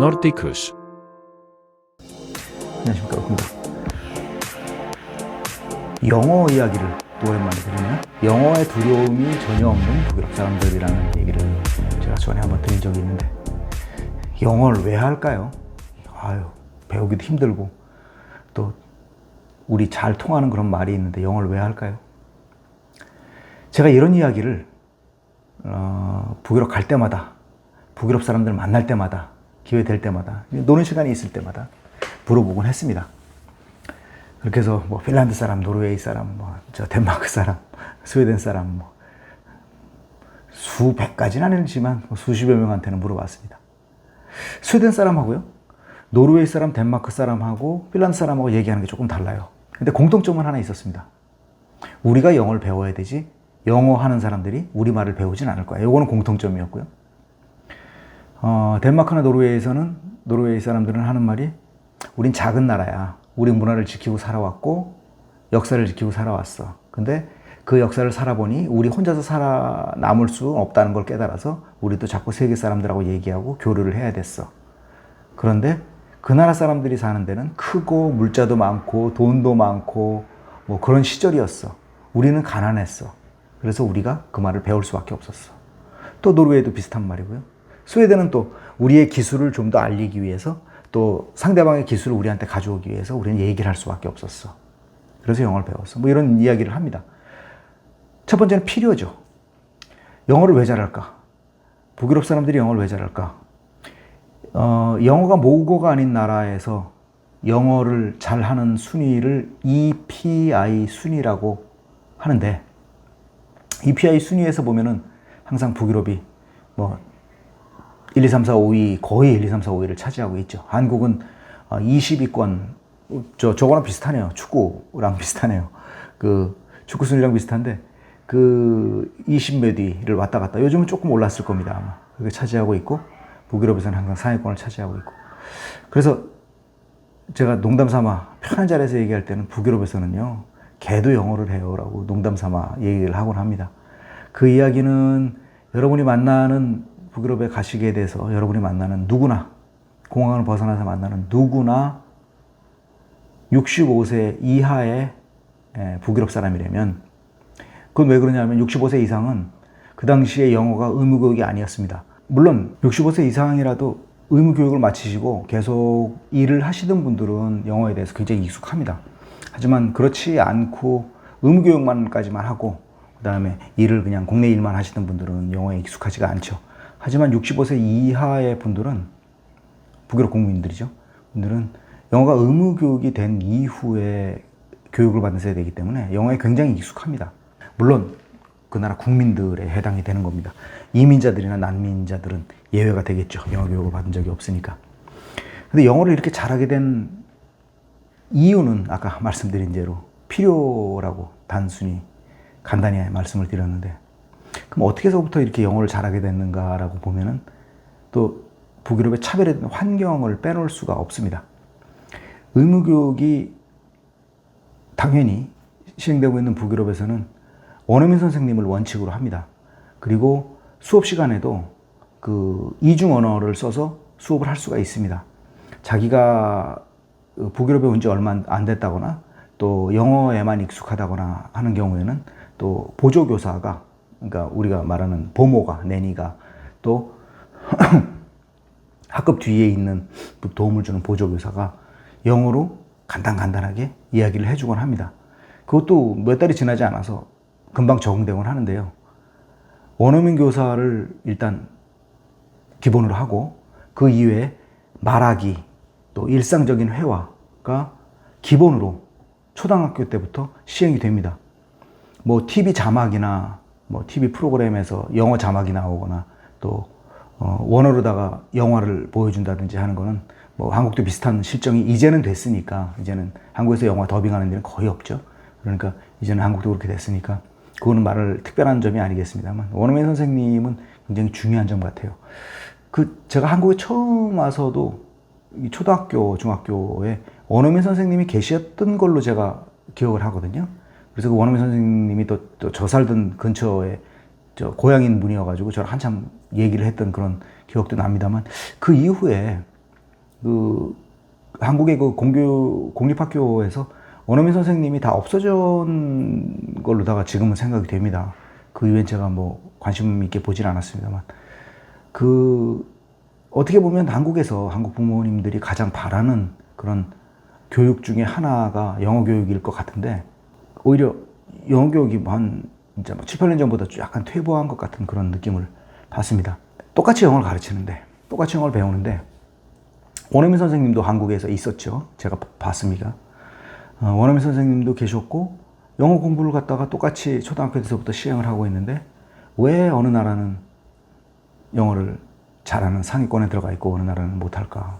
Nordicus. 안녕하십니까, 여러분들. 영어 이야기를 또 오랜만에 드리네요. 영어에 두려움이 전혀 없는 북유럽 사람들이라는 얘기를 제가 전에 한번 드린 적이 있는데, 영어를 왜 할까요? 배우기도 힘들고 또 우리 잘 통하는 그런 말이 있는데 영어를 왜 할까요? 제가 이런 이야기를 북유럽 갈 때마다, 북유럽 사람들 만날 때마다, 기회 될 때마다, 노는 시간이 있을 때마다 물어보곤 했습니다. 그렇게 해서 뭐 핀란드 사람, 노르웨이 사람, 덴마크 사람, 스웨덴 사람, 수백까지는 아니지만 수십여 명한테는 물어봤습니다. 스웨덴 사람하고요, 노르웨이 사람, 덴마크 사람하고 핀란드 사람하고 얘기하는 게 조금 달라요. 근데 공통점은 하나 있었습니다. 우리가 영어를 배워야 되지 영어 하는 사람들이 우리말을 배우진 않을 거야. 이거는 공통점이었고요. 덴마크나 노르웨이에서는, 노르웨이 사람들은 하는 말이, 우린 작은 나라야. 우리 문화를 지키고 살아왔고 역사를 지키고 살아왔어. 근데 그 역사를 살아보니 우리 혼자서 살아남을 수 없다는 걸 깨달아서 우리도 자꾸 세계 사람들하고 얘기하고 교류를 해야 됐어. 그런데 그 나라 사람들이 사는 데는 크고 물자도 많고 돈도 많고 뭐 그런 시절이었어. 우리는 가난했어. 그래서 우리가 그 말을 배울 수밖에 없었어. 또 노르웨이도 비슷한 말이고요. 스웨덴은 또 우리의 기술을 좀 더 알리기 위해서, 또 상대방의 기술을 우리한테 가져오기 위해서 우리는 얘기를 할 수밖에 없었어. 그래서 영어를 배웠어. 뭐 이런 이야기를 합니다. 첫 번째는 필요죠. 영어를 왜 잘할까? 북유럽 사람들이 영어를 왜 잘할까? 영어가 모국어가 아닌 나라에서 영어를 잘하는 순위를 EPI 순위라고 하는데, EPI 순위에서 보면은 항상 북유럽이 1, 2, 3, 4, 5위, 거의 1, 2, 3, 4, 5위를 차지하고 있죠. 한국은 20위권, 저거랑 비슷하네요. 축구랑 비슷하네요. 축구 순위랑 비슷한데, 20몇 위를 왔다 갔다. 요즘은 조금 올랐을 겁니다, 아마. 그게 차지하고 있고, 북유럽에서는 항상 상위권을 차지하고 있고. 그래서 제가 농담 삼아 편한 자리에서 얘기할 때는 북유럽에서는요, 개도 영어를 해요 라고 농담 삼아 얘기를 하곤 합니다. 그 이야기는 여러분이 만나는, 북유럽에 가시게 돼서 여러분이 만나는 누구나, 공항을 벗어나서 만나는 누구나 65세 이하의 북유럽 사람이라면, 그건 왜 그러냐면 65세 이상은 그 당시에 영어가 의무교육이 아니었습니다. 물론 65세 이상이라도 의무교육을 마치시고 계속 일을 하시던 분들은 영어에 대해서 굉장히 익숙합니다. 하지만 그렇지 않고 의무교육만까지만 하고 그 다음에 일을 그냥 국내 일만 하시던 분들은 영어에 익숙하지가 않죠. 하지만 65세 이하의 분들은, 북유럽 국민들이죠. 분들은 영어가 의무교육이 된 이후에 교육을 받으셔야 되기 때문에 영어에 굉장히 익숙합니다. 물론 그 나라 국민들에 해당이 되는 겁니다. 이민자들이나 난민자들은 예외가 되겠죠. 영어 교육을 받은 적이 없으니까. 근데 영어를 이렇게 잘하게 된 이유는 아까 말씀드린 대로 필요라고 단순히 간단히 말씀을 드렸는데, 그럼 어떻게 해서부터 이렇게 영어를 잘하게 됐는가라고 보면은 또 북유럽의 차별화된 환경을 빼놓을 수가 없습니다. 의무교육이 당연히 시행되고 있는 북유럽에서는 원어민 선생님을 원칙으로 합니다. 그리고 수업 시간에도 이중 언어를 써서 수업을 할 수가 있습니다. 자기가 북유럽에 온 지 얼마 안 됐다거나 또 영어에만 익숙하다거나 하는 경우에는 또 보조교사가, 그러니까 우리가 말하는 보모가, 내니가, 또 학급 뒤에 있는 도움을 주는 보조교사가 영어로 간단하게 이야기를 해주곤 합니다. 그것도 몇 달이 지나지 않아서 금방 적응되곤 하는데요. 원어민 교사를 일단 기본으로 하고 그 이외에 말하기, 또 일상적인 회화가 기본으로 초등학교 때부터 시행이 됩니다. TV 자막이나 TV 프로그램에서 영어 자막이 나오거나 또 원어로다가 영화를 보여준다든지 하는 거는 한국도 비슷한 실정이 이제는 됐으니까, 이제는 한국에서 영화 더빙하는 데는 거의 없죠. 그러니까 이제는 한국도 그렇게 됐으니까 그거는 말을 특별한 점이 아니겠습니다만, 원어민 선생님은 굉장히 중요한 점 같아요. 제가 한국에 처음 와서도 초등학교, 중학교에 원어민 선생님이 계셨던 걸로 제가 기억을 하거든요. 그래서 그 원어민 선생님이 또 저 살던 근처에 고향인 분이어가지고 저랑 한참 얘기를 했던 그런 기억도 납니다만, 그 이후에 그 한국의 그 공립학교에서 원어민 선생님이 다 없어진 걸로다가 지금은 생각이 됩니다. 그 이후엔 제가 뭐 관심 있게 보진 않았습니다만, 그 어떻게 보면 한국에서 한국 부모님들이 가장 바라는 그런 교육 중에 하나가 영어 교육일 것 같은데, 오히려 영어 교육이 한 진짜 7, 8년 전보다 약간 퇴보한 것 같은 그런 느낌을 받습니다. 똑같이 영어를 가르치는데, 똑같이 영어를 배우는데, 원어민 선생님도 한국에서 있었죠. 제가 봤습니다. 원어민 선생님도 계셨고, 영어 공부를 갖다가 똑같이 초등학교 때서부터 시행을 하고 있는데, 왜 어느 나라는 영어를 잘하는 상위권에 들어가 있고 어느 나라는 못할까?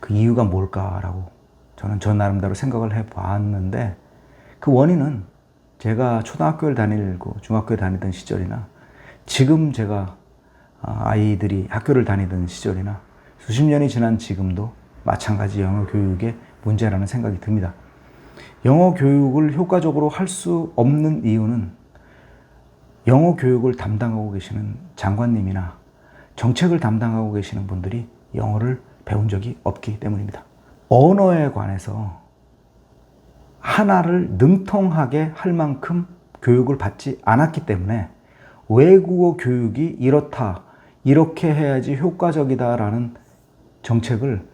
그 이유가 뭘까라고 저는 저 나름대로 생각을 해봤는데, 그 원인은 제가 초등학교를 다니고 중학교에 다니던 시절이나 지금 제가 아이들이 학교를 다니던 시절이나 수십 년이 지난 지금도 마찬가지 영어 교육의 문제라는 생각이 듭니다. 영어 교육을 효과적으로 할 수 없는 이유는 영어 교육을 담당하고 계시는 장관님이나 정책을 담당하고 계시는 분들이 영어를 배운 적이 없기 때문입니다. 언어에 관해서 하나를 능통하게 할 만큼 교육을 받지 않았기 때문에 외국어 교육이 이렇다, 이렇게 해야지 효과적이다라는 정책을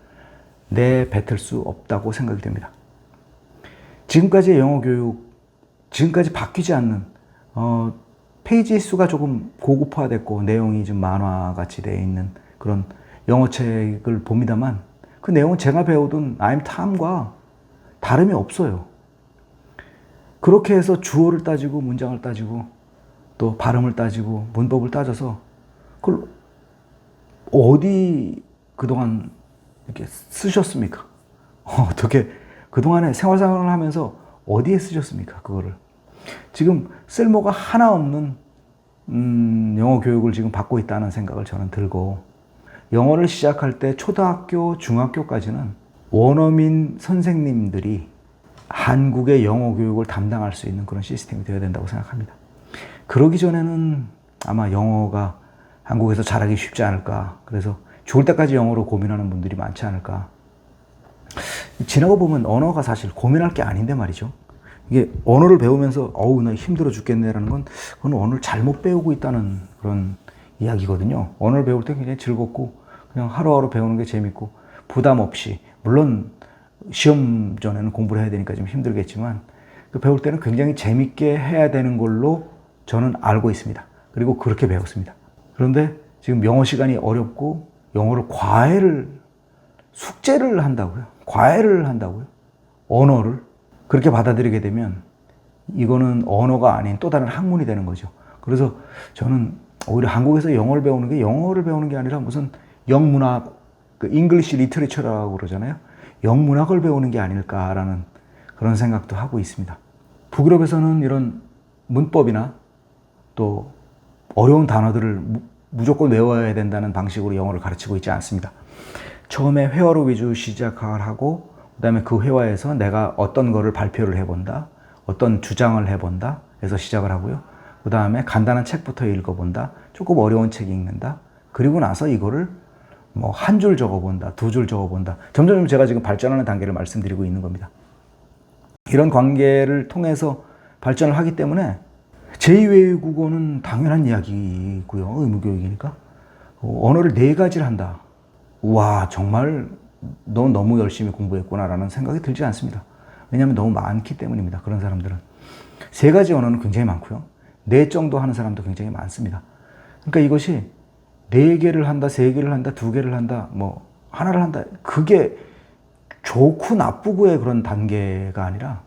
내뱉을 수 없다고 생각이 됩니다. 지금까지의 영어 교육, 지금까지 바뀌지 않는, 페이지 수가 조금 고급화됐고 내용이 좀 만화같이 되어 있는 그런 영어책을 봅니다만, 그 내용은 제가 배우던 I'm Tom과 다름이 없어요. 그렇게 해서 주어를 따지고 문장을 따지고 또 발음을 따지고 문법을 따져서 그걸 어디 그동안 이렇게 쓰셨습니까? 어떻게 그동안에 생활을 하면서 어디에 쓰셨습니까? 그거를. 지금 쓸모가 하나 없는 영어 교육을 지금 받고 있다는 생각을 저는 들고, 영어를 시작할 때 초등학교, 중학교까지는 원어민 선생님들이 한국의 영어 교육을 담당할 수 있는 그런 시스템이 되어야 된다고 생각합니다. 그러기 전에는 아마 영어가 한국에서 잘하기 쉽지 않을까. 그래서 죽을 때까지 영어로 고민하는 분들이 많지 않을까. 지나고 보면 언어가 사실 고민할 게 아닌데 말이죠. 이게 언어를 배우면서 나 힘들어 죽겠네라는 건 그건 언어를 잘못 배우고 있다는 그런 이야기거든요. 언어를 배울 때 굉장히 즐겁고 그냥 하루하루 배우는 게 재밌고 부담 없이, 물론 시험 전에는 공부를 해야 되니까 좀 힘들겠지만 그 배울 때는 굉장히 재밌게 해야 되는 걸로 저는 알고 있습니다. 그리고 그렇게 배웠습니다. 그런데 지금 영어 시간이 어렵고 영어를 숙제를 한다고요. 과외를 한다고요. 언어를 그렇게 받아들이게 되면 이거는 언어가 아닌 또 다른 학문이 되는 거죠. 그래서 저는 오히려 한국에서 영어를 배우는 게 영어를 배우는 게 아니라 무슨 영문학, 그 잉글리시 리터리처라고 그러잖아요. 영문학을 배우는 게 아닐까라는 그런 생각도 하고 있습니다. 북유럽에서는 이런 문법이나 또 어려운 단어들을 무조건 외워야 된다는 방식으로 영어를 가르치고 있지 않습니다. 처음에 회화로 위주 시작을 하고, 그 다음에 그 회화에서 내가 어떤 거를 발표를 해본다, 어떤 주장을 해본다 해서 시작을 하고요. 그 다음에 간단한 책부터 읽어본다, 조금 어려운 책 읽는다, 그리고 나서 이거를 뭐 한 줄 적어본다, 두 줄 적어본다. 점점 제가 지금 발전하는 단계를 말씀드리고 있는 겁니다. 이런 관계를 통해서 발전을 하기 때문에 제2외국어는 당연한 이야기고요. 의무교육이니까. 언어를 4가지를 한다. 와, 정말 너 너무 열심히 공부했구나라는 생각이 들지 않습니다. 왜냐하면 너무 많기 때문입니다. 그런 사람들은. 3가지 언어는 굉장히 많고요. 4 정도 하는 사람도 굉장히 많습니다. 그러니까 이것이 4개를 한다, 3개를 한다, 2개를 한다, 뭐 하나를 한다. 그게 좋고 나쁘고의 그런 단계가 아니라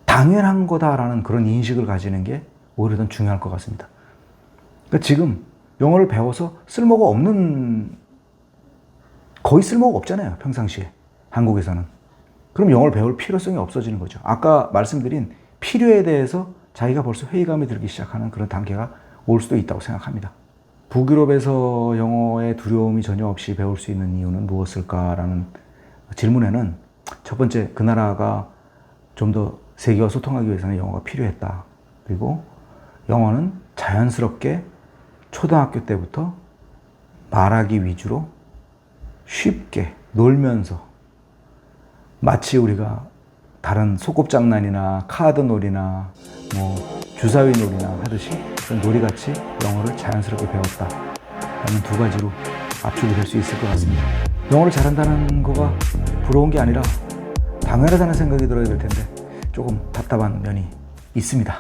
당연한 거다라는 그런 인식을 가지는 게 오히려 더 중요할 것 같습니다. 그러니까 지금 영어를 배워서 쓸모가 없는, 거의 쓸모가 없잖아요. 평상시에. 한국에서는. 그럼 영어를 배울 필요성이 없어지는 거죠. 아까 말씀드린 필요에 대해서 자기가 벌써 회의감이 들기 시작하는 그런 단계가 올 수도 있다고 생각합니다. 북유럽에서 영어의 두려움이 전혀 없이 배울 수 있는 이유는 무엇일까라는 질문에는 첫 번째, 그 나라가 좀 더 세계와 소통하기 위해서는 영어가 필요했다. 그리고 영어는 자연스럽게 초등학교 때부터 말하기 위주로 쉽게 놀면서 마치 우리가 다른 소꿉장난이나 카드놀이나 뭐 주사위 놀이나 하듯이 그런 놀이같이 영어를 자연스럽게 배웠다 라는 두 가지로 압축이 될 수 있을 것 같습니다. 영어를 잘한다는 거가 부러운 게 아니라 당연하다는 생각이 들어야 될 텐데 조금 답답한 면이 있습니다.